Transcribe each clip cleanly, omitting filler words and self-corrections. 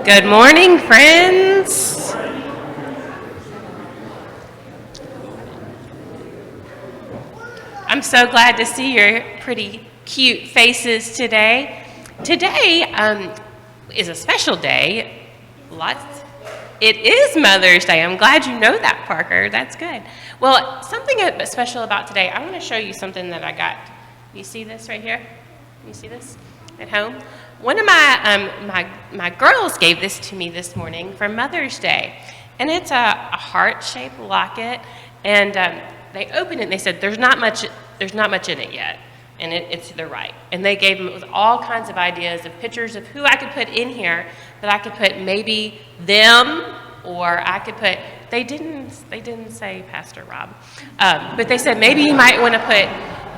Good morning, friends. I'm so glad to see your pretty cute faces today. Today is a special day. It is Mother's Day. I'm glad you know that, Parker. That's good. Well, something special about today, I want to show you something that I got. You see this right here? You see this at home? One of my girls gave this to me this morning for Mother's Day, and it's a heart-shaped locket. And they opened it and they said, "There's not much in it yet," and it's to the right. And they gave me with all kinds of ideas of pictures of who I could put in here. That I could put maybe them, or I could put. They didn't say Pastor Rob, but they said maybe you might want to put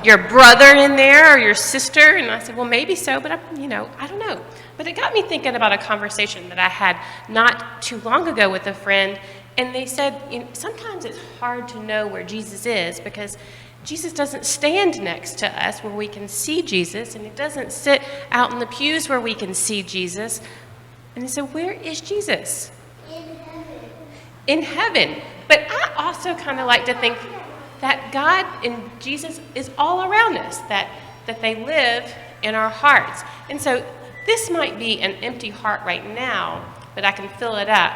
your brother in there or your sister. And I said, well, maybe so, but I don't know. But it got me thinking about a conversation that I had not too long ago with a friend. And they said, sometimes it's hard to know where Jesus is because Jesus doesn't stand next to us where we can see Jesus, and he doesn't sit out in the pews where we can see Jesus. And they said, where is Jesus? In heaven. In heaven. But I also kind of like to think that God and Jesus is all around us, that they live in our hearts. And so this might be an empty heart right now, but I can fill it up.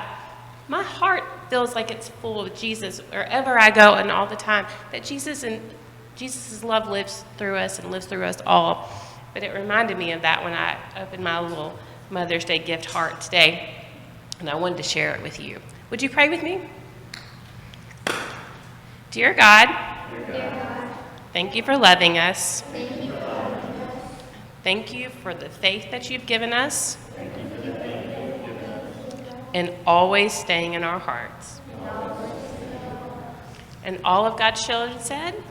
My heart feels like it's full of Jesus wherever I go and all the time, that Jesus' love lives through us and lives through us all. But it reminded me of that when I opened my little Mother's Day gift heart today, and I wanted to share it with you. Would you pray with me? Dear God, thank you for loving us. Thank you for the faith that you've given us and always staying in our hearts. And all of God's children said,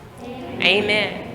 Amen.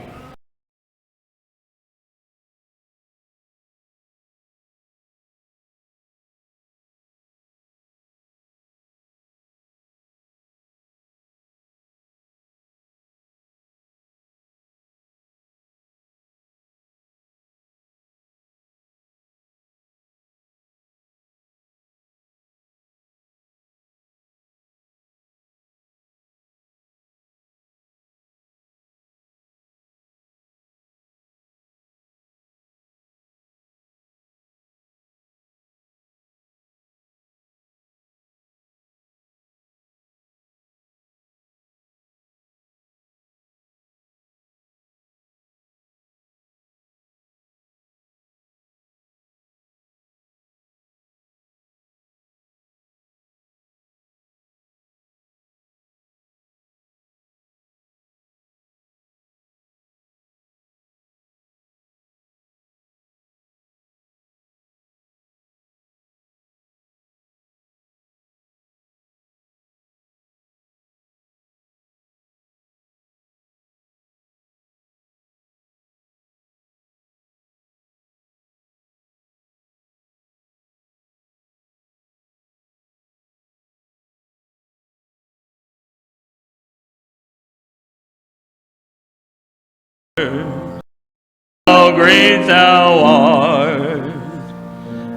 How great thou art,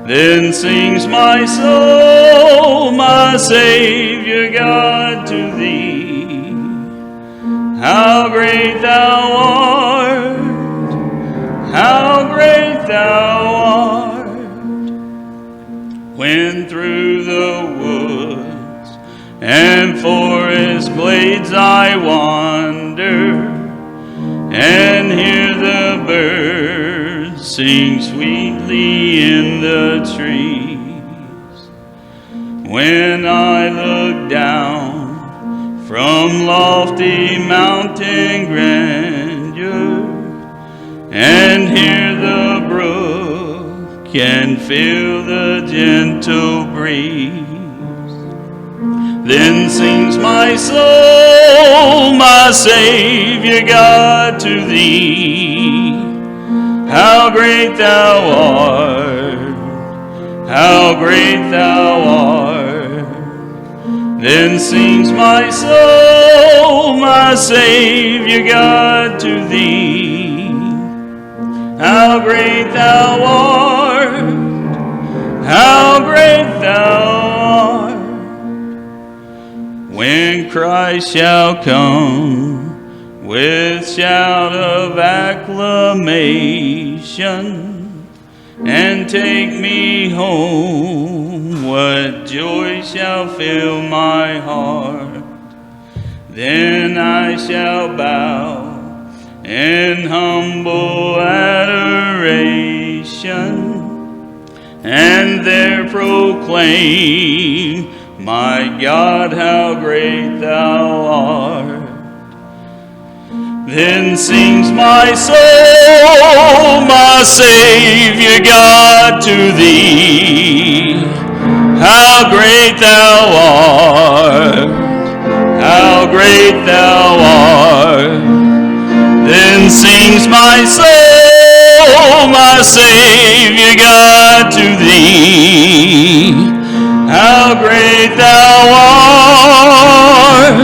then sings my soul, my Savior God, to thee. How great thou art, how great thou art, when through the woods and forest glades I wander, and hear the birds sing sweetly in the trees. When I look down from lofty mountain grandeur and hear the brook and feel the gentle breeze, then sings my soul, my Savior God, to thee. How great thou art, how great thou art. Then sings my soul, my Savior God, to thee. How great thou art, how great thou Christ shall come with shout of acclamation and take me home, what joy shall fill my heart. Then I shall bow in humble adoration and there proclaim, my God, how great thou art. Then sings my soul, my Savior God, to thee. How great thou art, how great thou art. Then sings my soul, my Savior God, to thee. How great thou art,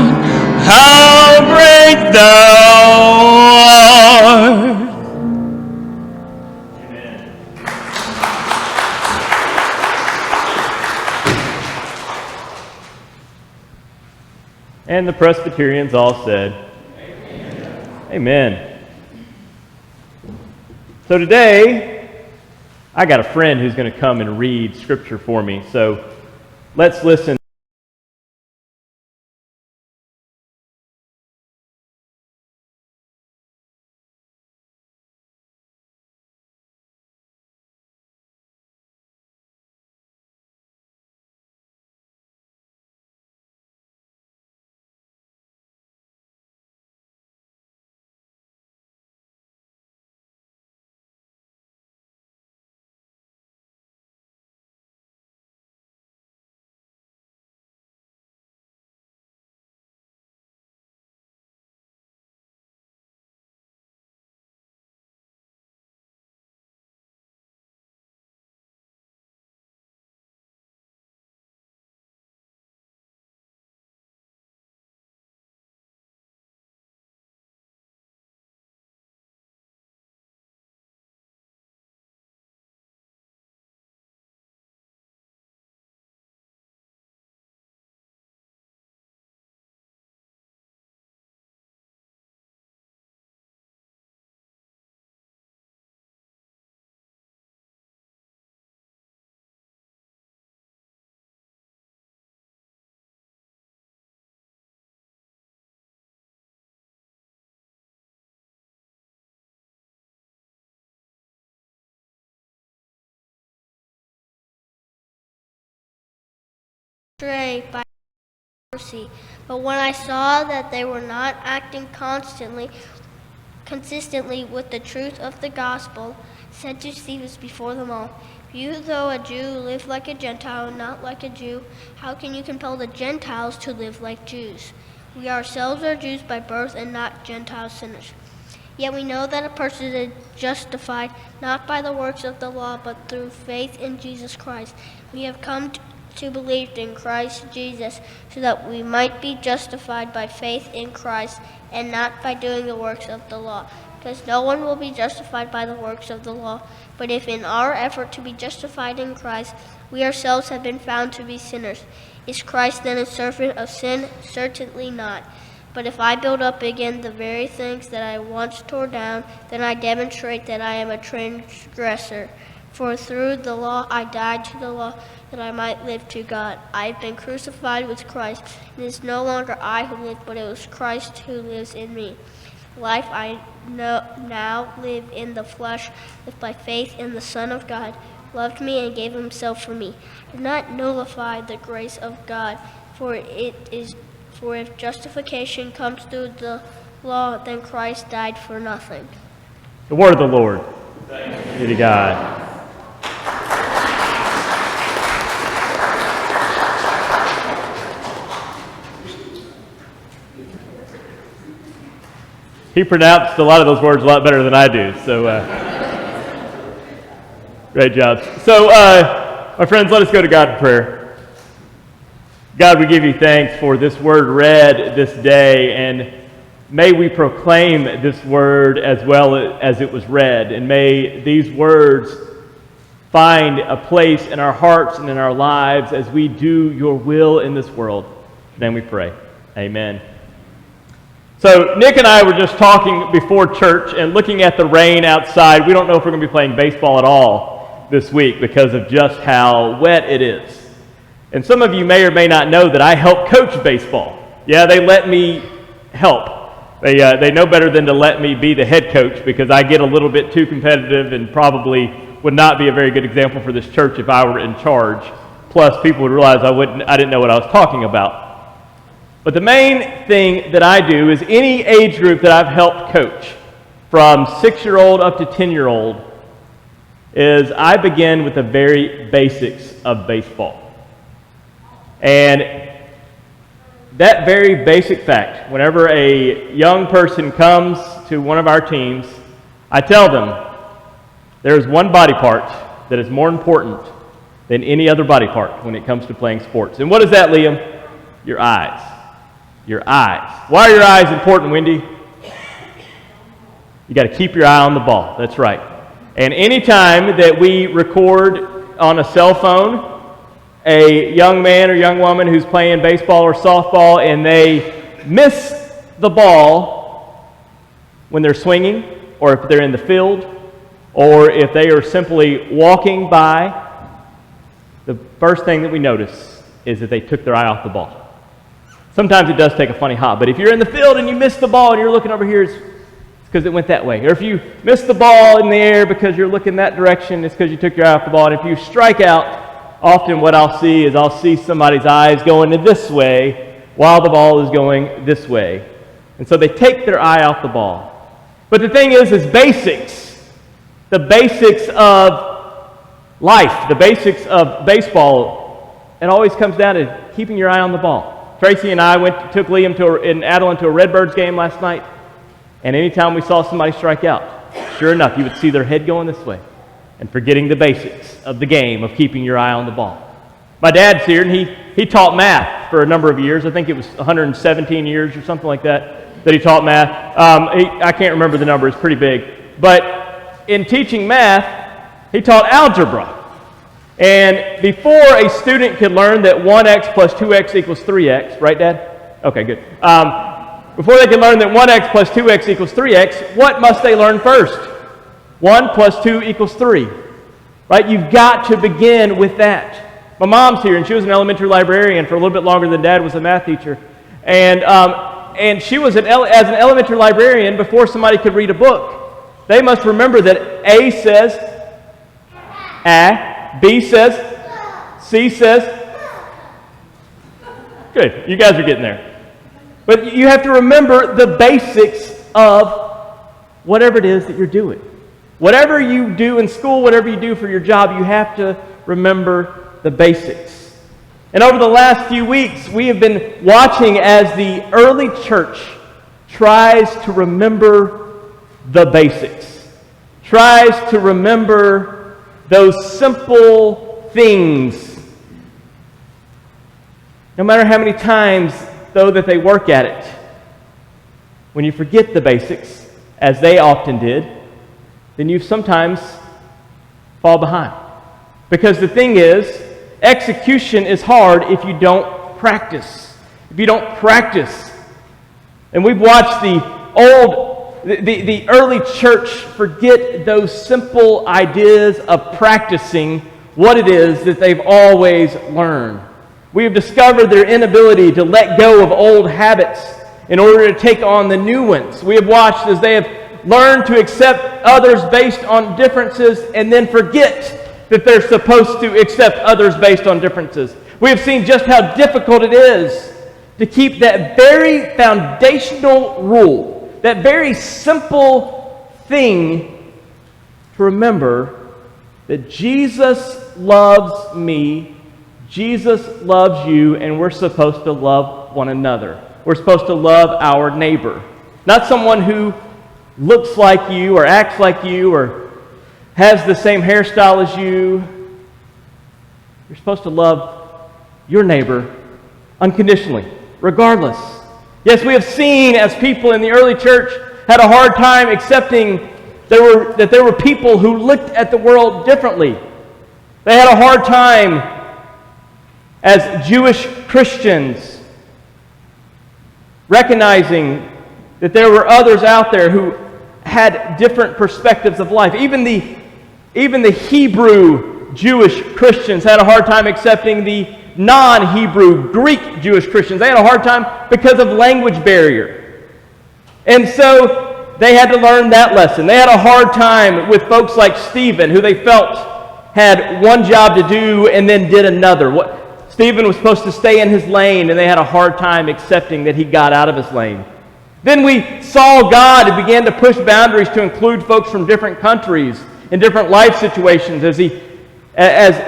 how great thou art. Amen. And the Presbyterians all said, Amen. So today, I got a friend who's going to come and read Scripture for me. So let's listen. Astray by mercy. But when I saw that they were not acting consistently with the truth of the gospel, said to Cephas before them all, You, though a Jew, live like a Gentile, not like a Jew. How can you compel the Gentiles to live like Jews? We ourselves are Jews by birth and not Gentile sinners. Yet we know that a person is justified not by the works of the law, but through faith in Jesus Christ. We have come to believe in Christ Jesus, so that we might be justified by faith in Christ and not by doing the works of the law. Because no one will be justified by the works of the law. But if in our effort to be justified in Christ, we ourselves have been found to be sinners, is Christ then a servant of sin? Certainly not. But if I build up again the very things that I once tore down, then I demonstrate that I am a transgressor. For through the law I died to the law, that I might live to God. I have been crucified with Christ. It is no longer I who live, but it was Christ who lives in me. Life I now live in the flesh, if by faith in the Son of God, loved me and gave himself for me. Do not nullify the grace of God, for if justification comes through the law, then Christ died for nothing. The word of the Lord. Thanks be to God. He pronounced a lot of those words a lot better than I do, so great job. So, my friends, let us go to God in prayer. God, we give you thanks for this word read this day, and may we proclaim this word as well as it was read, and may these words find a place in our hearts and in our lives as we do your will in this world. In your name we pray. Amen. So Nick and I were just talking before church and looking at the rain outside. We don't know if we're going to be playing baseball at all this week because of just how wet it is. And some of you may or may not know that I help coach baseball. Yeah, they let me help. They know better than to let me be the head coach because I get a little bit too competitive and probably would not be a very good example for this church if I were in charge. Plus, people would realize I didn't know what I was talking about. But the main thing that I do is any age group that I've helped coach, from 6-year-old up to 10-year-old, is I begin with the very basics of baseball. And that very basic fact, whenever a young person comes to one of our teams, I tell them there is one body part that is more important than any other body part when it comes to playing sports. And what is that, Liam? Your eyes. Your eyes. Why are your eyes important, Wendy? You got to keep your eye on the ball. That's right. And anytime that we record on a cell phone a young man or young woman who's playing baseball or softball and they miss the ball when they're swinging, or if they're in the field, or if they are simply walking by, the first thing that we notice is that they took their eye off the ball. Sometimes it does take a funny hop, but if you're in the field and you miss the ball and you're looking over here, it's because it went that way. Or if you miss the ball in the air because you're looking that direction, it's because you took your eye off the ball. And if you strike out, often what I'll see is I'll see somebody's eyes going this way while the ball is going this way. And so they take their eye off the ball. But the thing is basics. The basics of life, the basics of baseball, it always comes down to keeping your eye on the ball. Tracy and I took Liam and Adeline to a Redbirds game last night, and anytime we saw somebody strike out, sure enough, you would see their head going this way and forgetting the basics of the game of keeping your eye on the ball. My dad's here, and he taught math for a number of years. I think it was 117 years or something like that he taught math. I can't remember the number. It's pretty big. But in teaching math, he taught algebra. And before a student could learn that 1x plus 2x equals 3x, right, Dad? Okay, good. Before they could learn that 1x plus 2x equals 3x, what must they learn first? 1 plus 2 equals 3. Right? You've got to begin with that. My mom's here, and she was an elementary librarian for a little bit longer than Dad was a math teacher. And she was as an elementary librarian, before somebody could read a book, they must remember that A says A, B says, C says. Good, you guys are getting there. But you have to remember the basics of whatever it is that you're doing. Whatever you do in school, whatever you do for your job, you have to remember the basics. And over the last few weeks, we have been watching as the early church tries to remember the basics, tries to remember those simple things. No matter how many times, though, that they work at it, when you forget the basics, as they often did, then you sometimes fall behind. Because the thing is, execution is hard if you don't practice. If you don't practice. And we've watched the early church forget those simple ideas of practicing what it is that they've always learned. We have discovered their inability to let go of old habits in order to take on the new ones. We have watched as they have learned to accept others based on differences and then forget that they're supposed to accept others based on differences. We have seen just how difficult it is to keep that very foundational rule, that very simple thing, to remember that Jesus loves me, Jesus loves you, and we're supposed to love one another. We're supposed to love our neighbor. Not someone who looks like you or acts like you or has the same hairstyle as you. You're supposed to love your neighbor unconditionally, regardless. Yes, we have seen as people in the early church had a hard time accepting that there were people who looked at the world differently. They had a hard time as Jewish Christians recognizing that there were others out there who had different perspectives of life. Even the Hebrew Jewish Christians had a hard time accepting the non-Hebrew Greek Jewish Christians. They had a hard time because of language barrier. And so they had to learn that lesson. They had a hard time with folks like Stephen, who they felt had one job to do and then did another. Stephen was supposed to stay in his lane, and they had a hard time accepting that he got out of his lane. Then we saw God begin to push boundaries to include folks from different countries and different life situations as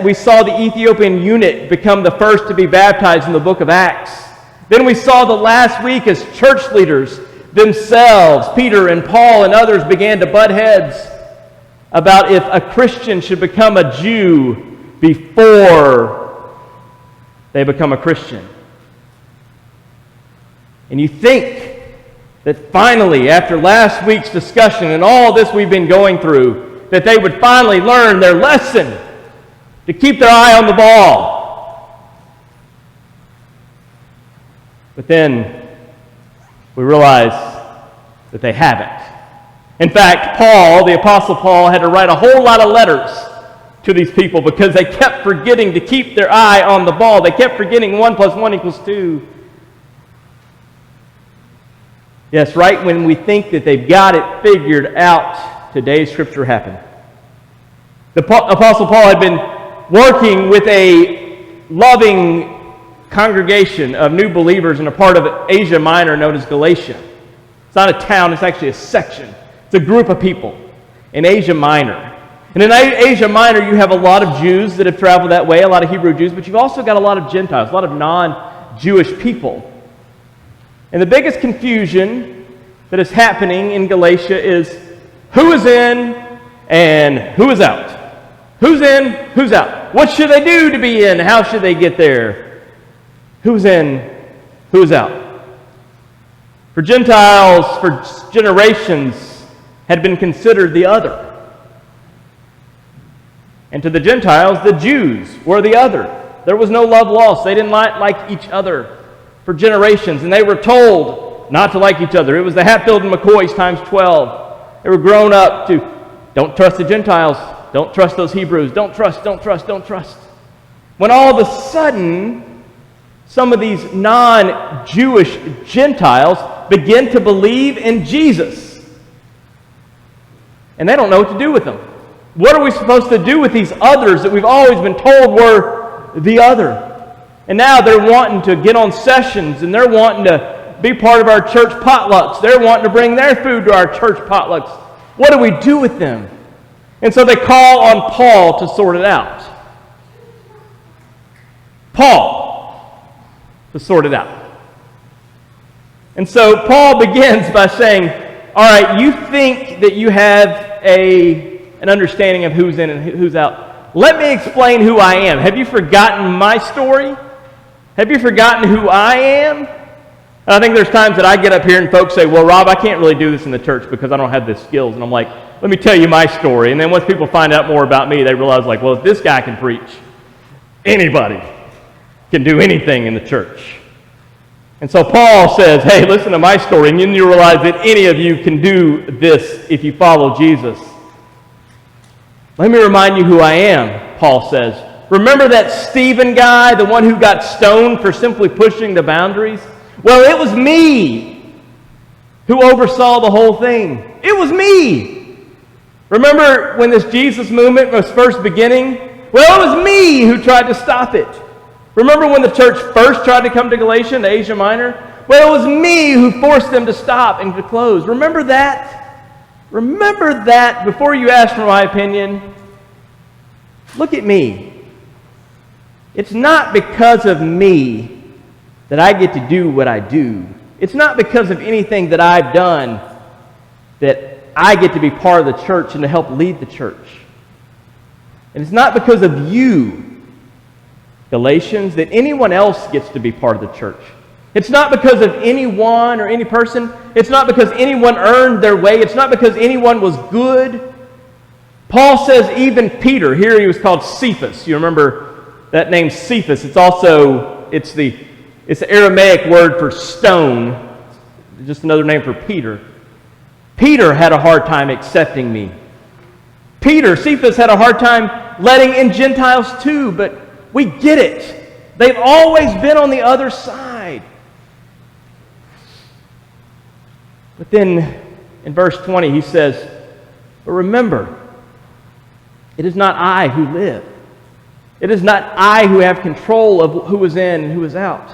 we saw the Ethiopian eunuch become the first to be baptized in the book of Acts. Then we saw the last week as church leaders themselves, Peter and Paul and others, began to butt heads about if a Christian should become a Jew before they become a Christian. And you think that finally, after last week's discussion and all this we've been going through, that they would finally learn their lesson to keep their eye on the ball. But then we realize that they haven't. In fact, Paul, the Apostle Paul, had to write a whole lot of letters to these people because they kept forgetting to keep their eye on the ball. They kept forgetting 1 + 1 = 2. Yes, right when we think that they've got it figured out, today's scripture happened. The Apostle Paul had been working with a loving congregation of new believers in a part of Asia Minor known as Galatia. It's not a town, it's actually a section. It's a group of people in Asia Minor. And in Asia Minor, you have a lot of Jews that have traveled that way, a lot of Hebrew Jews, but you've also got a lot of Gentiles, a lot of non-Jewish people. And the biggest confusion that is happening in Galatia is who is in and who is out. Who's in, who's out? What should they do to be in? How should they get there? Who's in, who's out? For Gentiles, for generations, had been considered the other. And to the Gentiles, the Jews were the other. There was no love lost. They didn't like each other for generations, and they were told not to like each other. It was the Hatfield and McCoys times 12. They were grown up to don't trust the Gentiles, don't trust those Hebrews, don't trust. When all of a sudden, some of these non-Jewish Gentiles begin to believe in Jesus, and they don't know what to do with them. What are we supposed to do with these others that we've always been told were the other? And now they're wanting to get on sessions, and they're wanting to be part of our church potlucks. They're wanting to bring their food to our church potlucks. What do we do with them? And so they call on Paul to sort it out. Paul to sort it out. And so Paul begins by saying, all right, you think that you have an understanding of who's in and who's out. Let me explain who I am. Have you forgotten my story? Have you forgotten who I am? And I think there's times that I get up here and folks say, well, Rob, I can't really do this in the church because I don't have the skills. And I'm like, let me tell you my story. And then once people find out more about me, they realize, like, well, if this guy can preach, anybody can do anything in the church. And so Paul says, hey, listen to my story. And then you realize that any of you can do this if you follow Jesus. Let me remind you who I am, Paul says. Remember that Stephen guy, the one who got stoned for simply pushing the boundaries? Well, it was me who oversaw the whole thing. It was me. Remember when this Jesus movement was first beginning? Well, it was me who tried to stop it. Remember when the church first tried to come to Galatia, to Asia Minor? Well, it was me who forced them to stop and to close. Remember that? Remember that before you ask for my opinion. Look at me. It's not because of me that I get to do what I do. It's not because of anything that I've done that I get to be part of the church and to help lead the church. And it's not because of you, Galatians, that anyone else gets to be part of the church. It's not because of anyone or any person. It's not because anyone earned their way. It's not because anyone was good. Paul says even Peter, here he was called Cephas. You remember that name Cephas. It's the Aramaic word for stone. just another name for Peter. Peter had a hard time accepting me. Peter, Cephas, had a hard time letting in Gentiles too, but we get it. They've always been on the other side. But then in verse 20 he says, but remember, it is not I who live. It is not I who have control of who is in and who is out.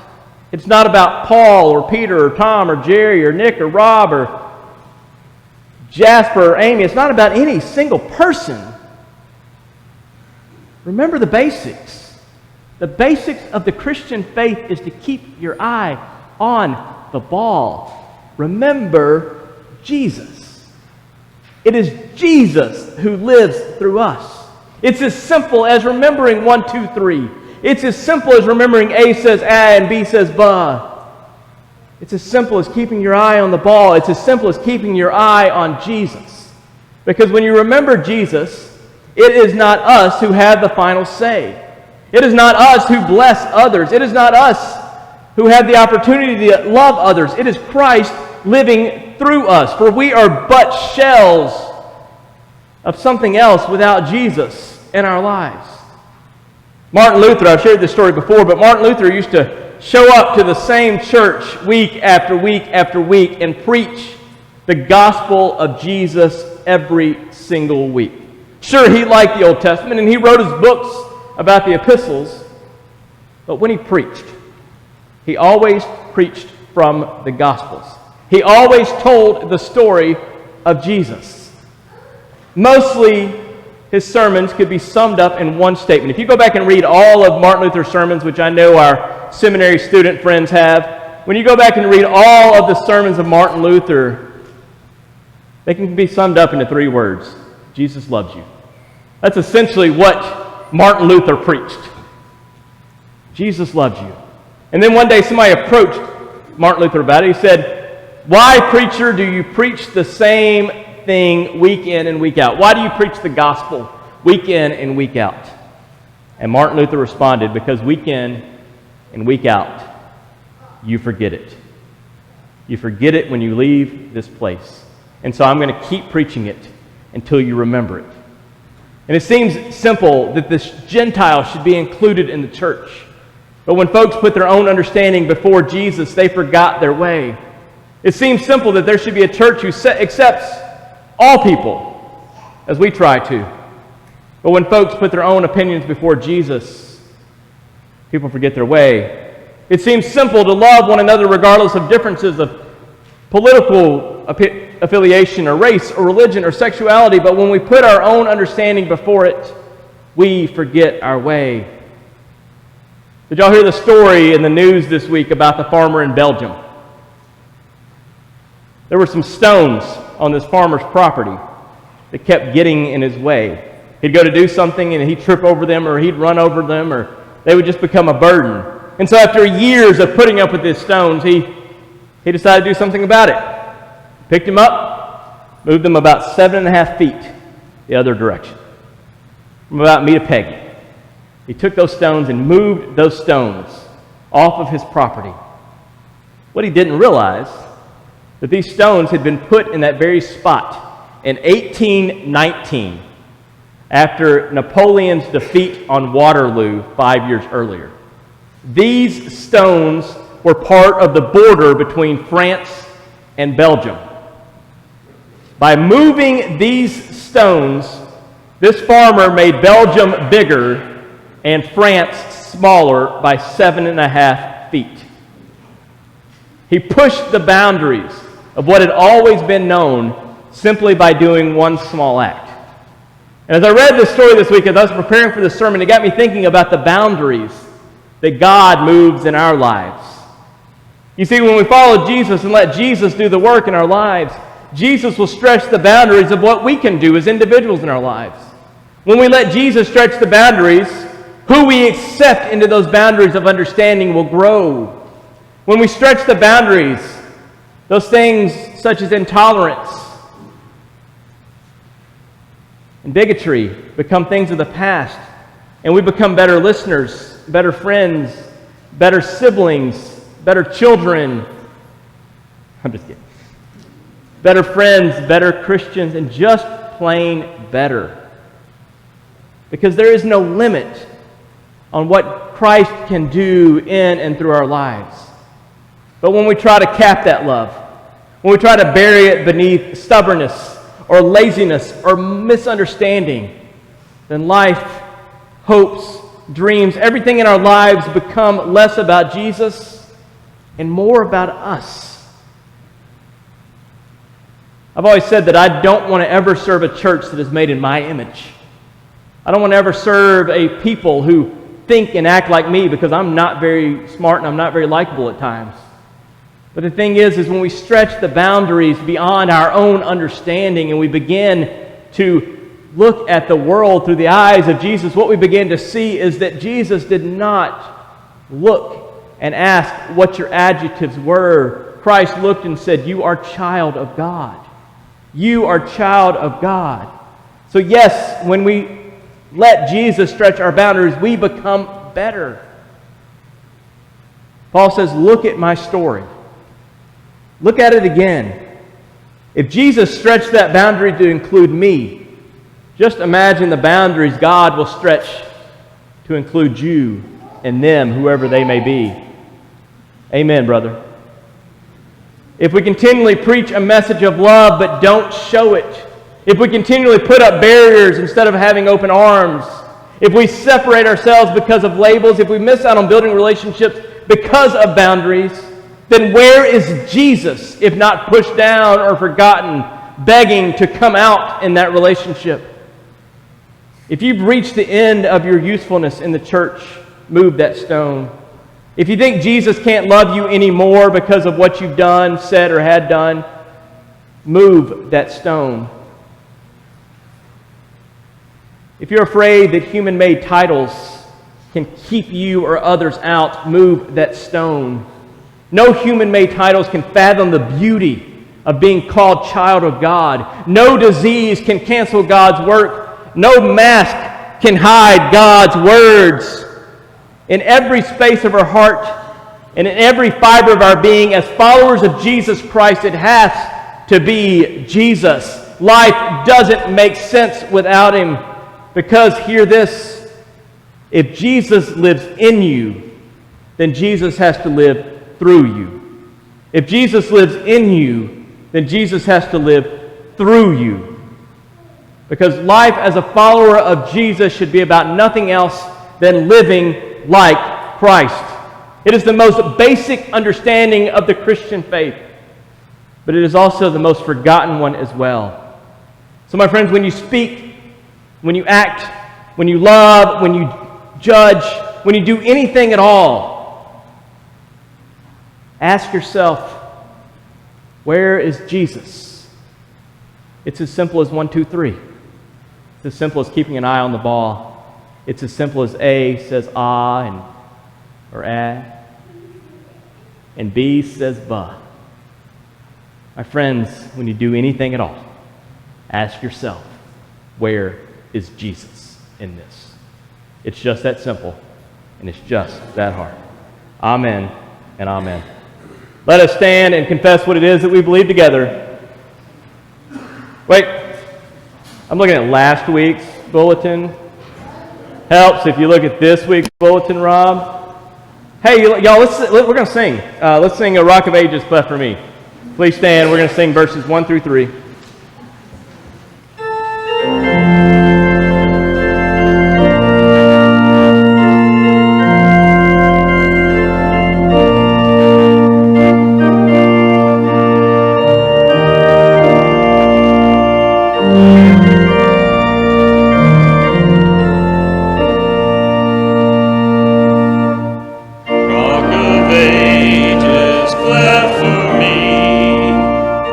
It's not about Paul or Peter or Tom or Jerry or Nick or Rob or Jasper or Amy. It's not about any single person. Remember the basics. The basics of the Christian faith is to keep your eye on the ball. Remember Jesus. It is Jesus who lives through us. It's as simple as remembering 1, 2, 3. It's as simple as remembering A says A and B says ba. It's as simple as keeping your eye on the ball. It's as simple as keeping your eye on Jesus. Because when you remember Jesus, it is not us who have the final say. It is not us who bless others. It is not us who have the opportunity to love others. It is Christ living through us. For we are but shells of something else without Jesus in our lives. Martin Luther, I've shared this story before, but Martin Luther used to show up to the same church week after week after week and preach the gospel of Jesus every single week. Sure, he liked the Old Testament and he wrote his books about the epistles, but when he preached, he always preached from the Gospels. He always told the story of Jesus. Mostly, his sermons could be summed up in one statement. If you go back and read all of Martin Luther's sermons, which I know our seminary student friends have, when you go back and read all of the sermons of Martin Luther, they can be summed up into 3 words. Jesus loves you. That's essentially what Martin Luther preached. Jesus loves you. And then one day somebody approached Martin Luther about it. He said, why, preacher, do you preach the same thing week in and week out? Why do you preach the gospel week in and week out? And Martin Luther responded, because week in and week out, you forget it. You forget it when you leave this place. And so I'm going to keep preaching it until you remember it. And it seems simple that this Gentile should be included in the church. But when folks put their own understanding before Jesus, they forgot their way. It seems simple that there should be a church who accepts all people, as we try to. But when folks put their own opinions before Jesus, people forget their way. It seems simple to love one another regardless of differences of political affiliation or race or religion or sexuality, but when we put our own understanding before it, we forget our way. Did y'all hear the story in the news this week about the farmer in Belgium? There were some stones on this farmer's property that kept getting in his way. He'd go to do something and he'd trip over them, or he'd run over them, or they would just become a burden. And so after years of putting up with these stones, he decided to do something about it. Picked him up, moved them about 7.5 feet the other direction, from about me to Peggy. He took those stones and moved those stones off of his property. What he didn't realize, that these stones had been put in that very spot in 1819 after Napoleon's defeat on Waterloo 5 years earlier. These stones were part of the border between France and Belgium. By moving these stones, this farmer made Belgium bigger and France smaller by 7.5 feet. He pushed the boundaries of what had always been known simply by doing one small act. And as I read this story this week, as I was preparing for this sermon, it got me thinking about the boundaries that God moves in our lives. You see, when we follow Jesus and let Jesus do the work in our lives, Jesus will stretch the boundaries of what we can do as individuals in our lives. When we let Jesus stretch the boundaries, who we accept into those boundaries of understanding will grow. When we stretch the boundaries, those things such as intolerance and bigotry become things of the past, and we become better listeners, better friends, better siblings, better children, I'm just kidding. Better friends, better Christians, and just plain better. Because there is no limit on what Christ can do in and through our lives. But when we try to cap that love, when we try to bury it beneath stubbornness or laziness or misunderstanding, then life, hopes, dreams, everything in our lives become less about Jesus and more about us. I've always said that I don't want to ever serve a church that is made in my image. I don't want to ever serve a people who think and act like me, because I'm not very smart and I'm not very likable at times. But the thing is when we stretch the boundaries beyond our own understanding and we begin to look at the world through the eyes of Jesus, what we begin to see is that Jesus did not look and ask what your adjectives were. Christ looked and said, "You are child of God. You are child of God." So yes, when we let Jesus stretch our boundaries, we become better. Paul says, look at my story. Look at it again. If Jesus stretched that boundary to include me, just imagine the boundaries God will stretch to include you and them, whoever they may be. Amen, brother. If we continually preach a message of love but don't show it, if we continually put up barriers instead of having open arms, if we separate ourselves because of labels, if we miss out on building relationships because of boundaries, then where is Jesus if not pushed down or forgotten, begging to come out in that relationship? If you've reached the end of your usefulness in the church, move that stone. If you think Jesus can't love you anymore because of what you've done, said, or had done, move that stone. If you're afraid that human-made titles can keep you or others out, move that stone. No human-made titles can fathom the beauty of being called child of God. No disease can cancel God's work. No mask can hide God's words. In every space of our heart and in every fiber of our being, as followers of Jesus Christ, it has to be Jesus. Life doesn't make sense without Him. Because, hear this, if Jesus lives in you, then Jesus has to live through you. If Jesus lives in you, then Jesus has to live through you. Because life as a follower of Jesus should be about nothing else than living like Christ. It is the most basic understanding of the Christian faith, but it is also the most forgotten one as well. So, my friends, when you speak, when you act, when you love, when you judge, when you do anything at all, ask yourself, where is Jesus? It's as simple as 1, 2, 3. It's as simple as keeping an eye on the ball. It's as simple as A says ah or and B says ba. My friends, when you do anything at all, ask yourself, where is Jesus in this? It's just that simple, and it's just that hard. Amen and amen. Let us stand and confess what it is that we believe together. Wait, I'm looking at last week's bulletin. Helps if you look at this week's bulletin, Rob. Hey, y'all, we're going to sing. Let's sing A Rock of Ages, Cleft for Me. Please stand. We're going to sing verses 1 through 3.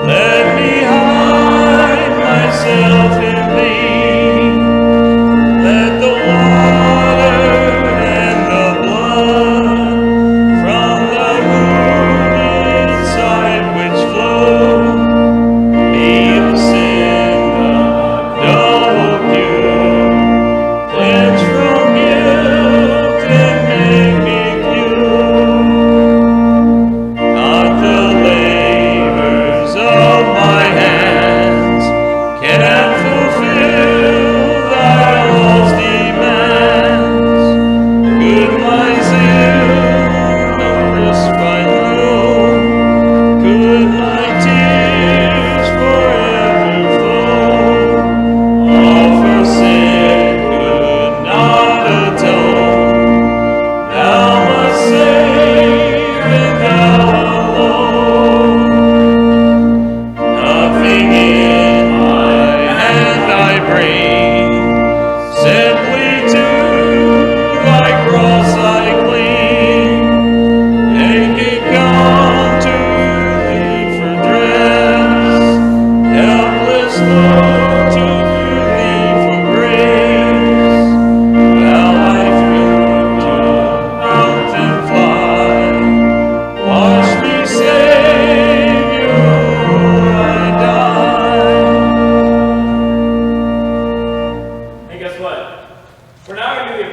Let me hide.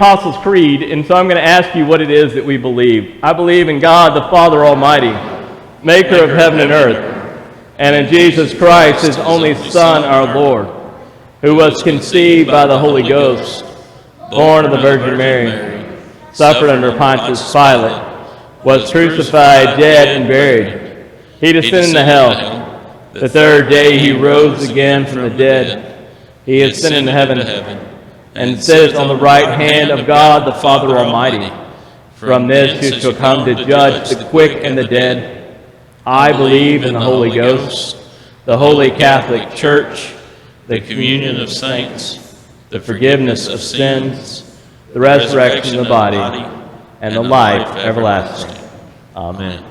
Apostles' Creed, and so I'm going to ask you what it is that we believe. I believe in God, the Father Almighty, maker of heaven and earth, and in Jesus Christ, his only Son, our Lord, who was conceived by the Holy Ghost, born of the Virgin Mary, suffered under Pontius Pilate, was crucified, dead, and buried. He descended into hell. The third day he rose again from the dead. He ascended into heaven and sits on the right hand of God the Father Almighty. From thence he shall come to judge the quick and the dead. I believe in the Holy Ghost, the Holy Catholic Church, the communion of saints, the forgiveness of sins, the resurrection of the body, and the life everlasting. Amen.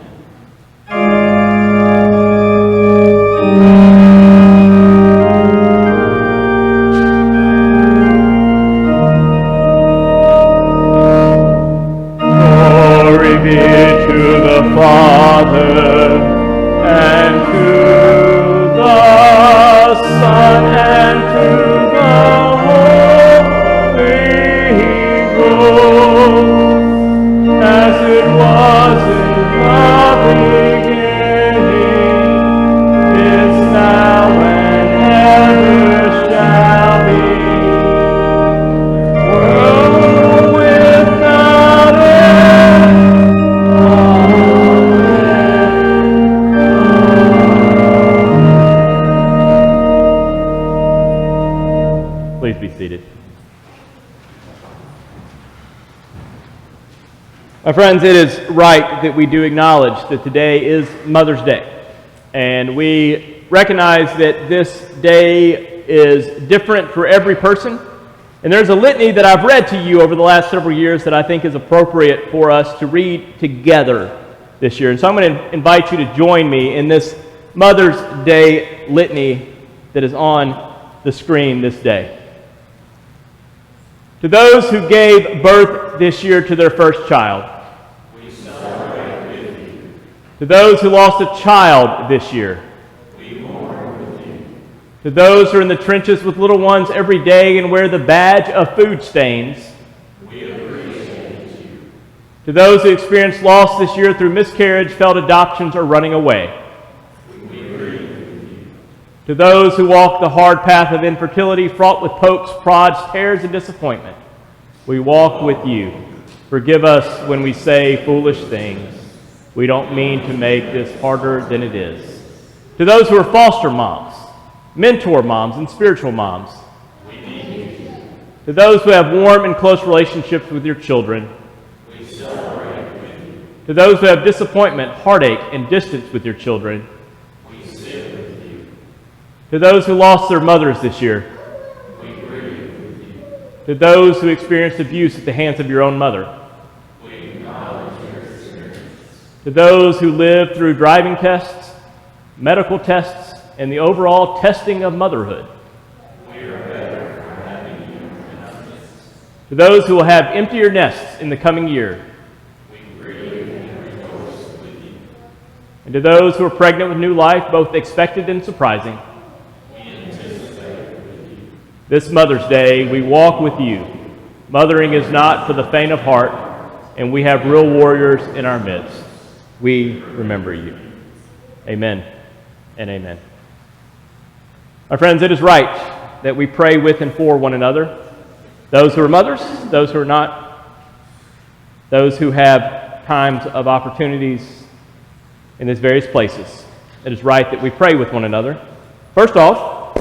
Glory be to the Father, and to the Son, and to the Holy Ghost, as it was in the beginning, is now, and ever shall be, world without end. Amen. Please be seated. My friends, it is right that we do acknowledge that today is Mother's Day. And we recognize that this day is different for every person. And there's a litany that I've read to you over the last several years that I think is appropriate for us to read together this year. And so I'm going to invite you to join me in this Mother's Day litany that is on the screen this day. To those who gave birth this year to their first child. We celebrate with you. To those who lost a child this year. We mourn with you. To those who are in the trenches with little ones every day and wear the badge of food stains. We appreciate you. To those who experienced loss this year through miscarriage, failed adoptions, or running away. We grieve with you. To those who walk the hard path of infertility, fraught with pokes, prods, tears, and disappointment, we walk with you. Forgive us when we say foolish things. We don't mean to make this harder than it is. To those who are foster moms, mentor moms, and spiritual moms, we need you. To those who have warm and close relationships with your children, we celebrate with you. To those who have disappointment, heartache, and distance with your children, we sit with you. To those who lost their mothers this year, we grieve with you. To those who experienced abuse at the hands of your own mother, we acknowledge your experience. To those who lived through driving tests, medical tests, and the overall testing of motherhood, we are better for having you in our midst. To those who will have emptier nests in the coming year, we grieve and rejoice with you. And to those who are pregnant with new life, both expected and surprising, we anticipate with you. This Mother's Day, we walk with you. Mothering is not for the faint of heart, and we have real warriors in our midst. We remember you. Amen and amen. My friends, it is right that we pray with and for one another. Those who are mothers, those who are not, those who have times of opportunities in these various places. It is right that we pray with one another. First off,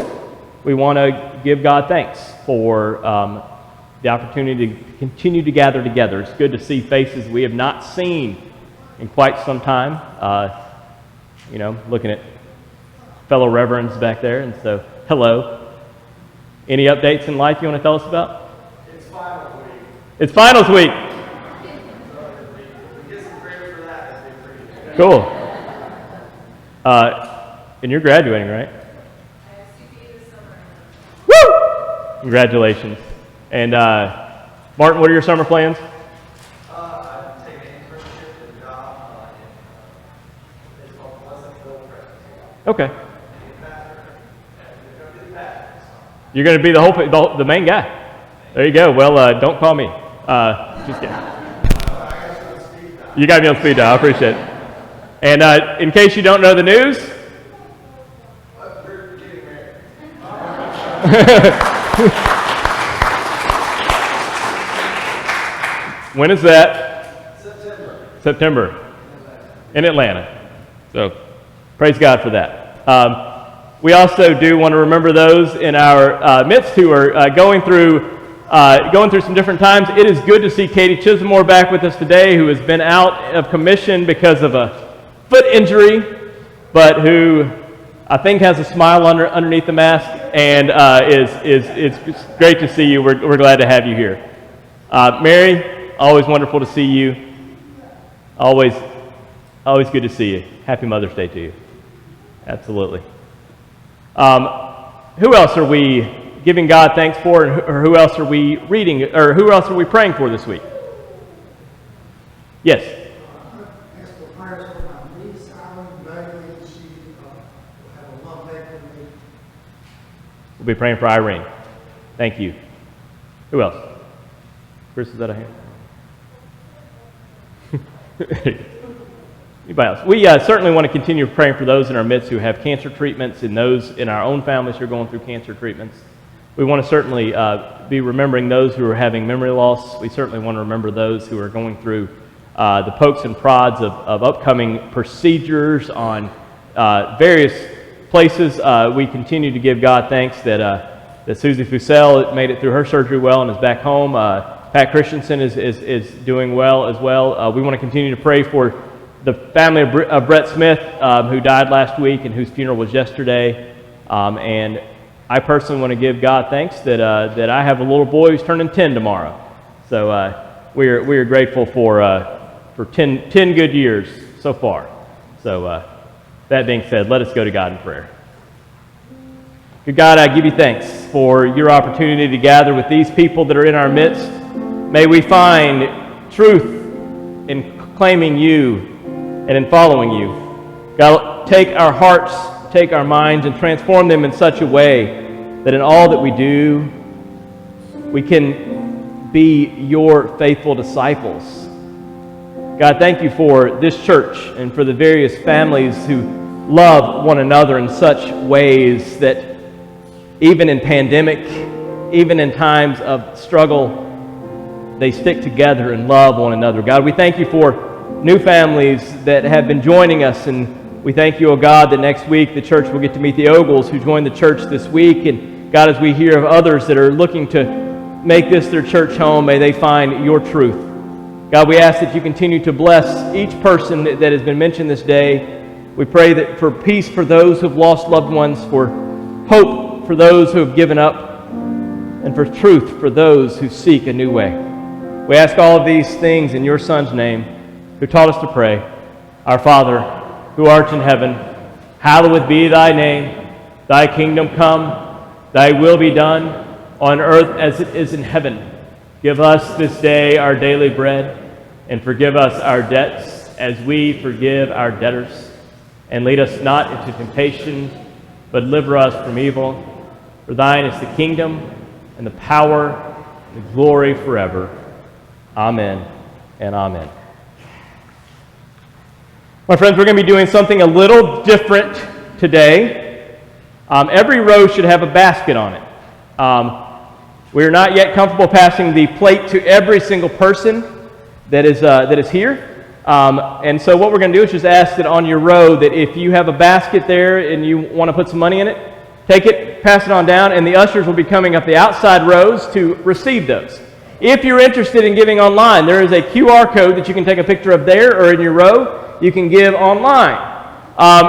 we want to give God thanks for the opportunity to continue to gather together. It's good to see faces we have not seen in quite some time. Looking at fellow reverends back there, and so hello. Any updates in life you want to tell us about? It's finals week. It's finals week. We get some credit for that. That'd be pretty good. Cool. And you're graduating, right? Woo! Congratulations. And Martin, what are your summer plans? I'm taking an internship at a job it's called Pleasantville Prep. Okay. You're going to be the main guy. There you go. Well, don't call me. Just kidding. You got me on speed dial. I appreciate it. And in case you don't know the news, when is that? September. In Atlanta. So praise God for that. We also do want to remember those in our midst who are going through some different times. It is good to see Katie Chismore back with us today, who has been out of commission because of a foot injury, but who I think has a smile underneath the mask, and it's great to see you. We're glad to have you here. Mary, always wonderful to see you. Always good to see you. Happy Mother's Day to you. Absolutely. Who else are we giving God thanks for, or who else are we reading, or who else are we praying for this week? Yes. Ask for prayers for my niece, Alan Bailey. She will have a lumpectomy. We'll be praying for Irene. Thank you. Who else? Chris, is that a hand? Anybody else? We certainly want to continue praying for those in our midst who have cancer treatments, and those in our own families who are going through cancer treatments. We want to certainly be remembering those who are having memory loss. We certainly want to remember those who are going through the pokes and prods of upcoming procedures on various places. We continue to give God thanks that Susie Fussell made it through her surgery well and is back home. Pat Christensen is doing well as well. We want to continue to pray for the family of Brett Smith, who died last week and whose funeral was yesterday. And I personally want to give God thanks that I have a little boy who's turning 10 tomorrow. So we are grateful for 10 good years so far. So that being said, let us go to God in prayer. Good God, I give you thanks for your opportunity to gather with these people that are in our midst. May we find truth in claiming you and in following you. God, take our hearts, take our minds, and transform them in such a way that in all that we do, we can be your faithful disciples. God, thank you for this church and for the various families who love one another in such ways that even in pandemic, even in times of struggle, they stick together and love one another. God, we thank you for new families that have been joining us, and we thank you, oh God, that next week the church will get to meet the Ogles who joined the church this week. And God, as we hear of others that are looking to make this their church home, may they find your truth. God, we ask that you continue to bless each person that has been mentioned this day. We pray that for peace for those who have lost loved ones, for hope for those who have given up, and for truth for those who seek a new way. We ask all of these things in your Son's name, who taught us to pray. Our Father, who art in heaven, hallowed be thy name. Thy kingdom come, thy will be done, on earth as it is in heaven. Give us this day our daily bread, and forgive us our debts as we forgive our debtors. And lead us not into temptation, but deliver us from evil. For thine is the kingdom, and the power, and the glory forever. Amen and amen. My friends, we're going to be doing something a little different today. Every row should have a basket on it. We are not yet comfortable passing the plate to every single person that is here. And so what we're going to do is just ask that on your row that if you have a basket there and you want to put some money in it, take it, pass it on down, and the ushers will be coming up the outside rows to receive those. If you're interested in giving online, there is a QR code that you can take a picture of there or in your row. You can give online.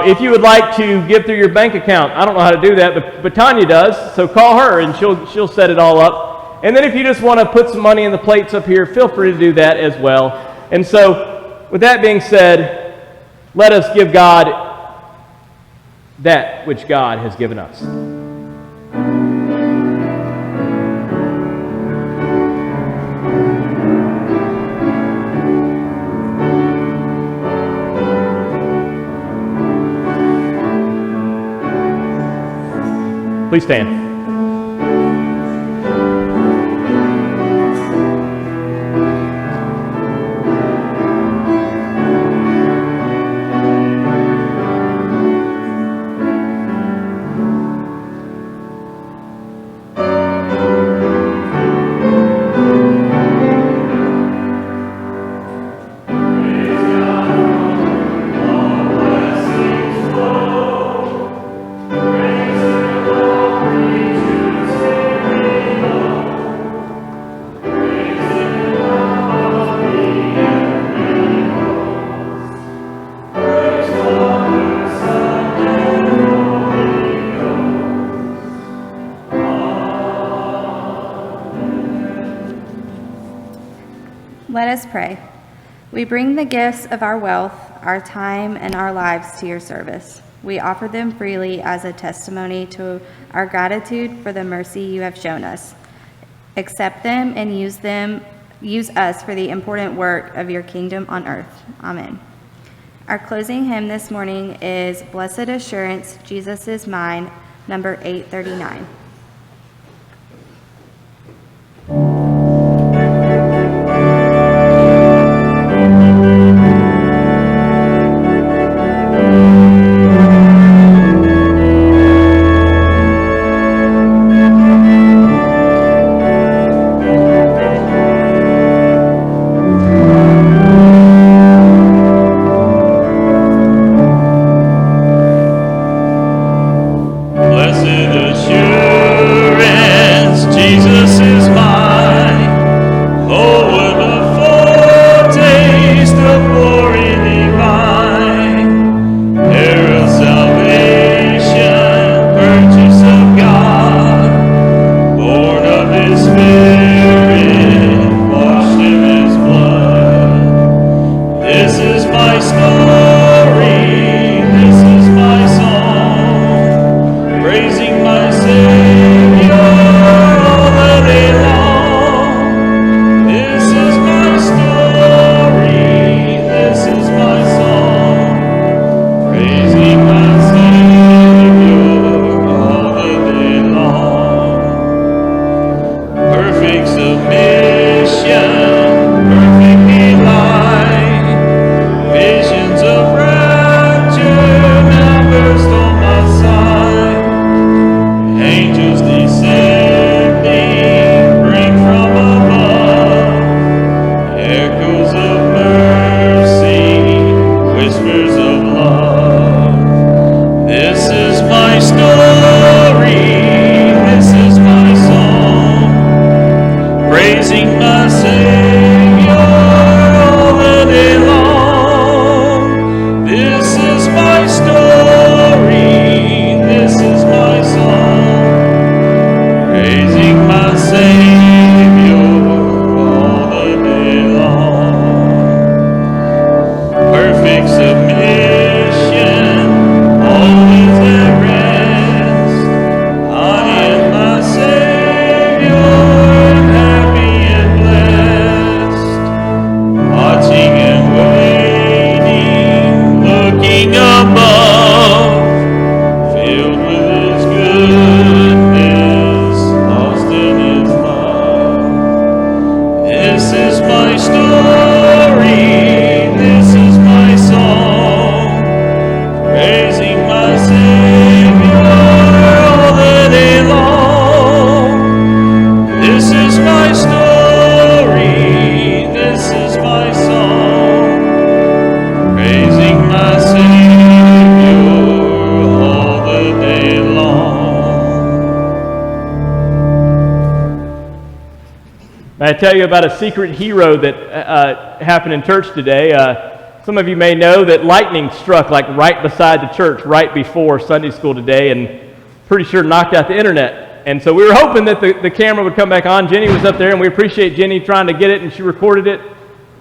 If you would like to give through your bank account, I don't know how to do that, but Tanya does, so call her and she'll set it all up. And then if you just want to put some money in the plates up here, feel free to do that as well. And so, with that being said, let us give God that which God has given us. Please stand. Let us pray. We bring the gifts of our wealth, our time, and our lives to your service. We offer them freely as a testimony to our gratitude for the mercy you have shown us. Accept them and use us for the important work of your kingdom on earth. Amen. Our closing hymn this morning is Blessed Assurance, Jesus is Mine, number 839. I tell you about a secret hero that happened in church today. Some of you may know that lightning struck like right beside the church right before Sunday school today, and pretty sure knocked out the internet. And so we were hoping that the camera would come back on. Jenny was up there, and we appreciate Jenny trying to get it, and she recorded it.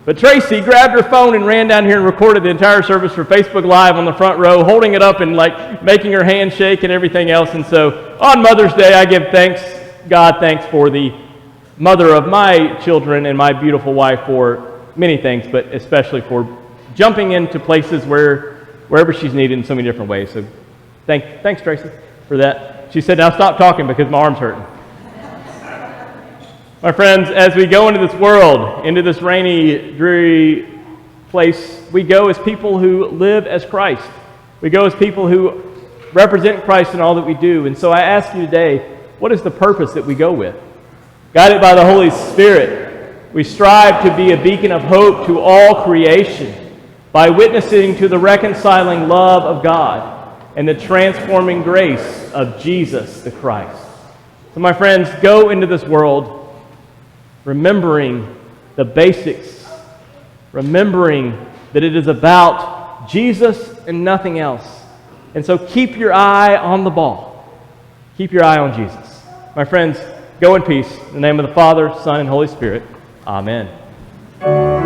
But Tracy grabbed her phone and ran down here and recorded the entire service for Facebook Live on the front row, holding it up and like making her hand shake and everything else. And so on Mother's Day, I give God thanks for the mother of my children and my beautiful wife for many things, but especially for jumping into places wherever she's needed in so many different ways. So thanks, Tracy, for that. She said, now stop talking because my arm's hurting. My friends, as we go into this world, into this rainy, dreary place, we go as people who live as Christ. We go as people who represent Christ in all that we do. And so I ask you today, what is the purpose that we go with? Guided by the Holy Spirit, we strive to be a beacon of hope to all creation by witnessing to the reconciling love of God and the transforming grace of Jesus the Christ. So my friends, go into this world remembering the basics, remembering that it is about Jesus and nothing else. And so keep your eye on the ball. Keep your eye on Jesus. My friends, go in peace. In the name of the Father, Son, and Holy Spirit. Amen. Amen.